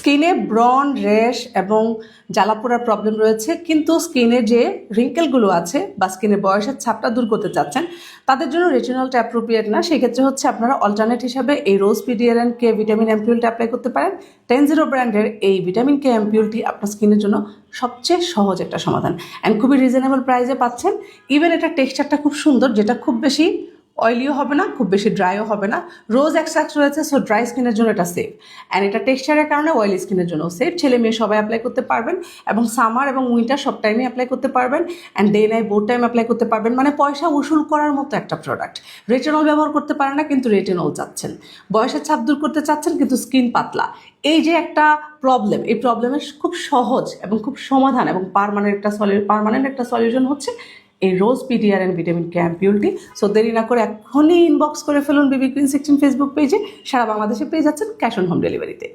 স্কিনে ব্রন, র্যাশ এবং জ্বালাপোড়ার প্রবলেম রয়েছে, কিন্তু স্কিনে যে রিঙ্কেলগুলো আছে বা স্কিনের বয়সের ছাপটা দূর করতে চাচ্ছেন তাদের জন্য রেটিনলটা অ্যাপ্রোপ্রিয়েট না। সেক্ষেত্রে হচ্ছে আপনারা অল্টারনেট হিসাবে এই রোজ পিডিআরএন কে ভিটামিন অ্যাম্পিউলটা অ্যাপ্লাই করতে পারেন। 10-0 ব্র্যান্ডের এই ভিটামিন কে অ্যাম্পিউলটি আপনার স্কিনের জন্য সবচেয়ে সহজ একটা সমাধান অ্যান্ড খুবই রিজনেবল প্রাইসে পাচ্ছেন। ইভেন এটা টেক্সচারটা খুব সুন্দর, যেটা খুব বেশি অয়েলিও হবে না, খুব বেশি ড্রাইও হবে না। রোজ এক্সট্রাক্ট রয়েছে, সো ড্রাই স্কিনের জন্য এটা সেফ, অ্যান্ড এটা টেক্সচারের কারণে অয়েলি স্কিনের জন্য সেফ। ছেলে মেয়ে সবাই অ্যাপ্লাই করতে পারবেন এবং সামার এবং উইন্টার সব টাইমে অ্যাপ্লাই করতে পারবেন, and day night both time apply করতে পারবেন। মানে পয়সা উসুল করার মতো একটা প্রোডাক্ট। রেটিনল ব্যবহার করতে পারেন না, কিন্তু রেটিনল চাচ্ছেন। বয়সের ছাপ দূর করতে চাচ্ছেন, কিন্তু স্কিন পাতলা। এই যে একটা প্রবলেম, এই প্রবলেমের খুব সহজ এবং খুব সমাধান এবং পার্মানেন্ট একটা সলিউশন হচ্ছে এই রোজ পিডিআরএন ভিটামিন কে অ্যাম্পিউলটি। সো দেরি না করে এখনই ইনবক্স করে ফেলুন বিবি কুইন 16 ফেসবুক পেজে। সারা বাংলাদেশে পেয়ে যাচ্ছেন ক্যাশ অন হোম ডেলিভারিতে।